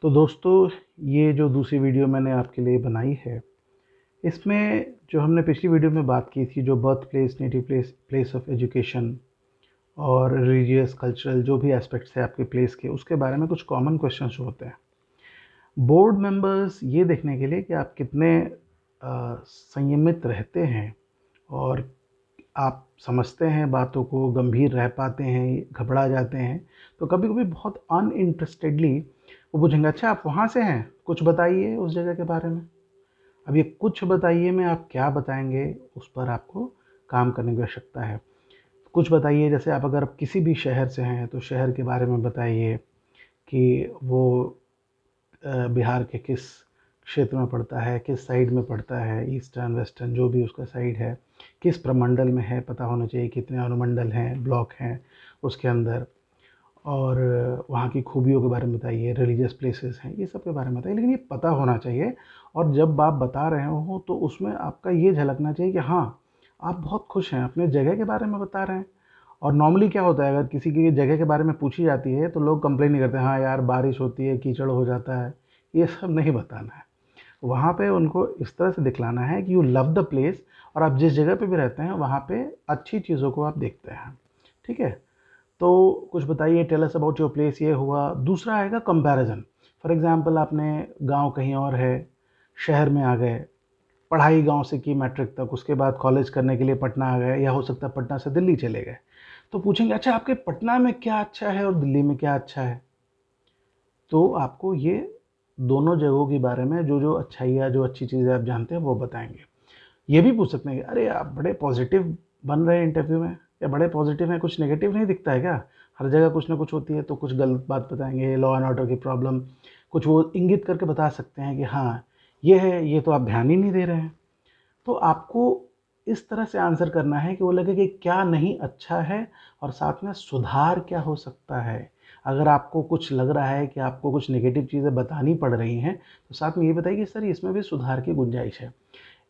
तो दोस्तों, ये जो दूसरी वीडियो मैंने आपके लिए बनाई है, इसमें जो हमने पिछली वीडियो में बात की थी, जो birth place, native place, place of education और रिलीजियस कल्चरल जो भी एस्पेक्ट्स है आपके प्लेस के, उसके बारे में कुछ कॉमन क्वेश्चंस होते हैं बोर्ड मेंबर्स ये देखने के लिए कि आप कितने संयमित रहते हैं और आप समझते हैं बातों को, गंभीर रह पाते हैं, घबरा जाते हैं। तो कभी कभी बहुत अनइंटरेस्टेडली वो पूछेंगे, अच्छा आप वहाँ से हैं, कुछ बताइए उस जगह के बारे में। अब ये कुछ बताइए में आप क्या बताएंगे, उस पर आपको काम करने की आवश्यकता है। कुछ बताइए, जैसे आप अगर किसी भी शहर से हैं तो शहर के बारे में बताइए कि वो बिहार के किस क्षेत्र में पड़ता है, किस साइड में पड़ता है, ईस्टर्न वेस्टर्न जो भी उसका साइड है, किस प्रमंडल में है, पता होना चाहिए कितने अनुमंडल हैं, ब्लॉक हैं उसके अंदर। और वहाँ की खूबियों के बारे में बताइए, रिलीजियस प्लेसेस हैं, ये सब के बारे में बताइए, लेकिन ये पता होना चाहिए। और जब आप बता रहे हो तो उसमें आपका ये झलकना चाहिए कि हाँ, आप बहुत खुश हैं, अपने जगह के बारे में बता रहे हैं। और नॉर्मली क्या होता है, अगर किसी की जगह के बारे में पूछी जाती है तो लोग कंप्लेन नहीं करते, हाँ यार बारिश होती है, कीचड़ हो जाता है। ये सब नहीं बताना है। वहाँ पे उनको इस तरह से दिखलाना है कि यू लव द प्लेस, और आप जिस जगह पे भी रहते हैं वहाँ पे अच्छी चीज़ों को आप देखते हैं। ठीक है। तो कुछ बताइए, tell us about your place, ये हुआ। दूसरा आएगा कंपैरिजन। फॉर एग्जांपल, आपने गांव कहीं और है, शहर में आ गए, पढ़ाई गांव से की मैट्रिक तक, उसके बाद कॉलेज करने के लिए पटना आ गए, या हो सकता है पटना से दिल्ली चले गए। तो पूछेंगे, अच्छा आपके पटना में क्या अच्छा है और दिल्ली में क्या अच्छा है। तो आपको ये दोनों जगहों के बारे में जो जो अच्छाइयाँ, जो अच्छी चीज़ें आप जानते हैं वो बताएंगे। ये भी पूछ सकते हैं कि अरे आप बड़े पॉजिटिव बन रहे हैं इंटरव्यू में, या बड़े पॉजिटिव हैं, कुछ नेगेटिव नहीं दिखता है क्या। हर जगह कुछ ना कुछ होती है, तो कुछ गलत बात बताएंगे, लॉ एंड ऑर्डर की प्रॉब्लम, कुछ वो इंगित करके बता सकते हैं कि हाँ ये है, ये तो आप ध्यान ही नहीं दे रहे हैं। तो आपको इस तरह से आंसर करना है कि वो लगे कि क्या नहीं अच्छा है, और साथ में सुधार क्या हो सकता है। अगर आपको कुछ लग रहा है कि आपको कुछ नेगेटिव चीज़ें बतानी पड़ रही हैं, तो साथ में ये बताइए कि सर इसमें भी सुधार की गुंजाइश है।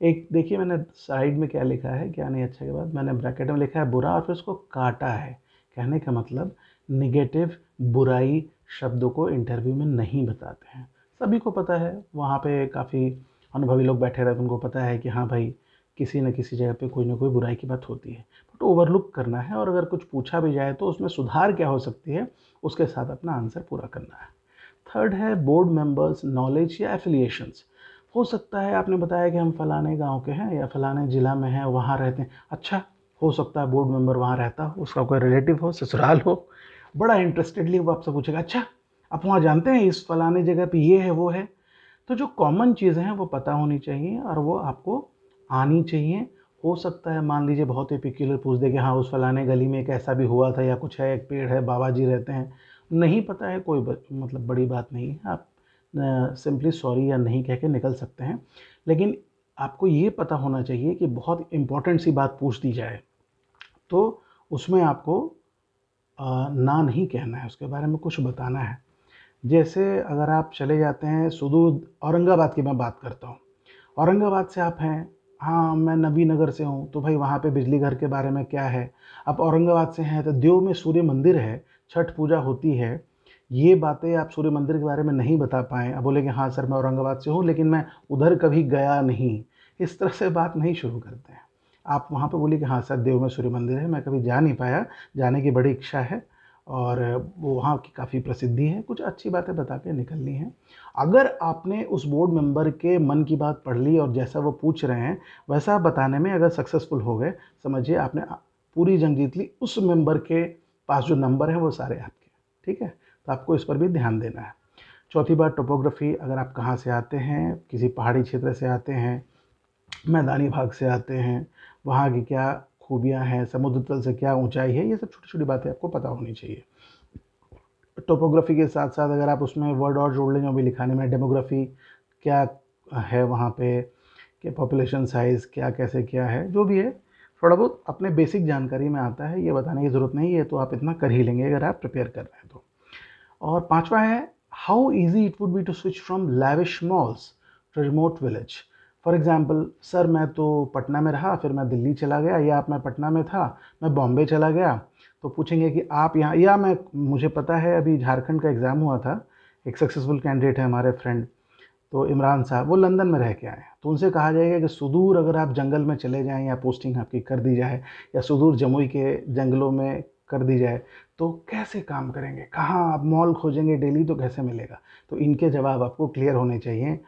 एक देखिए, मैंने साइड में क्या लिखा है, क्या नहीं अच्छा के बाद मैंने ब्रैकेट में लिखा है बुरा, और फिर उसको काटा है। कहने का मतलब, निगेटिव, बुराई शब्दों को इंटरव्यू में नहीं बताते हैं। सभी को पता है, वहाँ पे काफ़ी अनुभवी लोग बैठे रहते हैं, उनको पता है कि हाँ भाई, किसी न किसी जगह पे कोई ना कोई बुराई की बात होती है। बट ओवरलुक करना है, और अगर कुछ पूछा भी जाए तो उसमें सुधार क्या हो सकती है, उसके साथ अपना आंसर पूरा करना है। थर्ड है बोर्ड मेंबर्स नॉलेज या एफिलिएशंस। हो सकता है आपने बताया कि हम फलाने गांव के हैं या फलाने ज़िला में हैं, वहाँ रहते हैं। अच्छा, हो सकता है बोर्ड मेंबर वहाँ रहता हो, उसका कोई रिलेटिव हो, ससुराल हो। बड़ा इंटरेस्टेडली वो आपसे पूछेगा, अच्छा आप वहाँ जानते हैं इस फलाने जगह पे ये है वो है। तो जो कॉमन चीज़ें हैं वो पता होनी चाहिए, और वो आपको आनी चाहिए। हो सकता है मान लीजिए बहुत ही पिक्युलर पूछ दे कि हाँ उस फलाने गली में एक ऐसा भी हुआ था, या कुछ है, एक पेड़ है, बाबा जी रहते हैं। नहीं पता है, कोई मतलब बड़ी बात नहीं है, आप सिंपली सॉरी या नहीं कह के निकल सकते हैं। लेकिन आपको ये पता होना चाहिए कि बहुत इम्पोर्टेंट सी बात पूछ दी जाए तो उसमें आपको ना नहीं कहना है, उसके बारे में कुछ बताना है। जैसे अगर आप चले जाते हैं सुदूर औरंगाबाद की, मैं बात करता हूँ, औरंगाबाद से आप हैं, हाँ मैं नबी नगर से हूँ, तो भाई वहाँ पे बिजली घर के बारे में क्या है। आप औरंगाबाद से हैं तो देव में सूर्य मंदिर है, छठ पूजा होती है। ये बातें आप सूर्य मंदिर के बारे में नहीं बता पाएँ, अब बोले कि हाँ सर मैं औरंगाबाद से हूँ लेकिन मैं उधर कभी गया नहीं। इस तरह से बात नहीं शुरू करते हैं। आप वहाँ पे बोलिए कि हाँ सर देव में सूर्य मंदिर है, मैं कभी जा नहीं पाया, जाने की बड़ी इच्छा है, और वो वहाँ की काफ़ी प्रसिद्धि है। कुछ अच्छी बातें बता के निकलनी है। अगर आपने उस बोर्ड मेंबर के मन की बात पढ़ ली और जैसा वो पूछ रहे हैं वैसा आप बताने में अगर सक्सेसफुल हो गए, समझिए आपने पूरी जंग जीत ली। उस मेंबर के पास जो नंबर हैं वो सारे आपके। ठीक है, तो आपको इस पर भी ध्यान देना है। चौथी बात, टोपोग्राफी। अगर आप कहाँ से आते हैं, किसी पहाड़ी क्षेत्र से आते हैं, मैदानी भाग से आते हैं, वहाँ की क्या खूबियाँ हैं, समुद्र तल से क्या ऊंचाई है, ये सब छोटी छोटी बातें आपको पता होनी चाहिए। टोपोग्राफी के साथ साथ अगर आप उसमें वर्ड और जोड़ लें जो भी लिखाने में, डेमोग्राफी क्या है वहाँ पे, कि पॉपुलेशन साइज़ क्या, कैसे क्या है, जो भी है थोड़ा बहुत अपने बेसिक जानकारी में आता है, ये बताने की ज़रूरत नहीं है, तो आप इतना कर ही लेंगे अगर आप प्रिपेयर कर रहे हैं तो। और पांचवा है, how easy it would be to switch from lavish malls to remote village. For example, sir मैं तो पटना में रहा, फिर मैं दिल्ली चला गया, या आप मैं पटना में था, मैं बॉम्बे चला गया। तो पूछेंगे कि आप यहाँ, या मैं, मुझे पता है अभी झारखंड का एग्ज़ाम हुआ था, एक सक्सेसफुल कैंडिडेट है हमारे फ्रेंड, तो इमरान साहब, वो लंदन में रह के आए हैं, तो उनसे कहा जाएगा कि सुदूर अगर आप जंगल में चले जाएं या पोस्टिंग आपकी कर दी जाए या सुदूर जमुई के जंगलों में कर दी जाए तो कैसे काम करेंगे, कहाँ आप मॉल खोजेंगे डेली, तो कैसे मिलेगा। तो इनके जवाब आपको क्लियर होने चाहिए।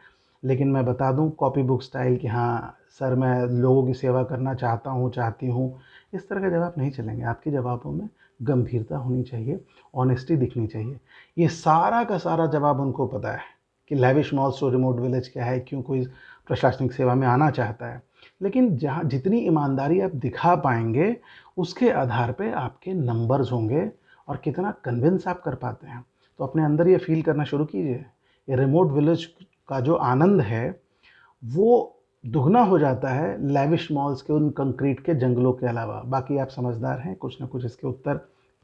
लेकिन मैं बता दूं कॉपी बुक स्टाइल कि हाँ सर मैं लोगों की सेवा करना चाहता हूँ, चाहती हूँ, इस तरह के जवाब नहीं चलेंगे। आपके जवाबों में गंभीरता होनी चाहिए, ऑनेस्टी दिखनी चाहिए। ये सारा का सारा जवाब उनको पता है कि lavish malls to remote village क्या है, क्यों कोई प्रशासनिक सेवा में आना चाहता है। लेकिन जहाँ जितनी ईमानदारी आप दिखा पाएंगे उसके आधार पे आपके नंबर्स होंगे और कितना कन्विंस आप कर पाते हैं। तो अपने अंदर ये फील करना शुरू कीजिए, ये रिमोट विलेज का जो आनंद है वो दुगना हो जाता है लैविश मॉल्स के उन कंक्रीट के जंगलों के अलावा। बाकी आप समझदार हैं, कुछ ना कुछ इसके उत्तर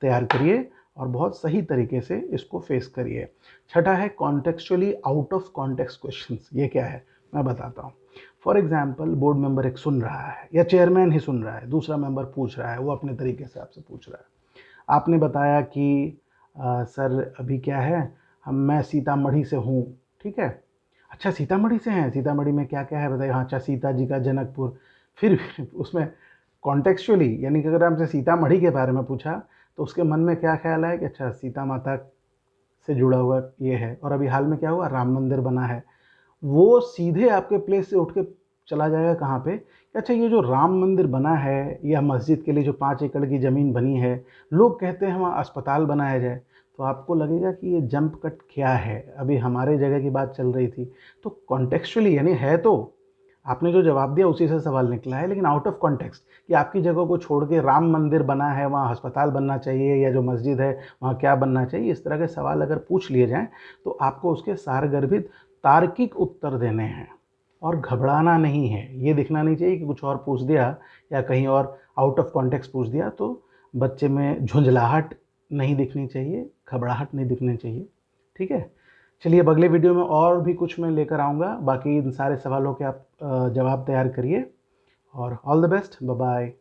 तैयार करिए और बहुत सही तरीके से इसको फेस करिए। छठा है contextually out of context questions. ये क्या है मैं बताता हूँ। फॉर एग्जाम्पल बोर्ड मेंबर एक सुन रहा है या चेयरमैन ही सुन रहा है, दूसरा मेंबर पूछ रहा है, वो अपने तरीके से आपसे पूछ रहा है। आपने बताया कि सर अभी क्या है, मैं सीतामढ़ी से हूँ, ठीक है। अच्छा सीतामढ़ी से हैं, सीतामढ़ी में क्या क्या है बताइए। हाँ अच्छा सीता जी का जनकपुर। फिर उसमें कॉन्टेक्चुअली यानी कि अगर आपसे सीतामढ़ी के बारे में पूछा तो उसके मन में क्या ख्याल है कि अच्छा सीता माता से जुड़ा हुआ ये है, और अभी हाल में क्या हुआ, राम मंदिर बना है। वो सीधे आपके प्लेस से उठ के चला जाएगा कहाँ पे कि अच्छा ये जो राम मंदिर बना है या मस्जिद के लिए जो 5 एकड़ की ज़मीन बनी है, लोग कहते हैं वहाँ अस्पताल बनाया जाए। तो आपको लगेगा कि ये जंप कट क्या है, अभी हमारे जगह की बात चल रही थी। तो कॉन्टेक्चुअली यानी है तो आपने जो जवाब दिया उसी से सवाल निकला है, लेकिन आउट ऑफ कॉन्टेक्स्ट कि आपकी जगह को छोड़ के राम मंदिर बना है वहाँ अस्पताल बनना चाहिए या जो मस्जिद है वहाँ क्या बनना चाहिए, इस तरह के सवाल अगर पूछ लिए जाएँ तो आपको उसके सारगर्भित तार्किक उत्तर देने हैं और घबराना नहीं है। ये दिखना नहीं चाहिए कि कुछ और पूछ दिया या कहीं और आउट ऑफ कॉन्टेक्स्ट पूछ दिया तो बच्चे में झुंझलाहट नहीं दिखनी चाहिए, घबराहट नहीं दिखनी चाहिए। ठीक है, चलिए अब अगले वीडियो में और भी कुछ मैं लेकर आऊँगा। बाकी इन सारे सवालों के आप जवाब तैयार करिए और all the best, bye bye.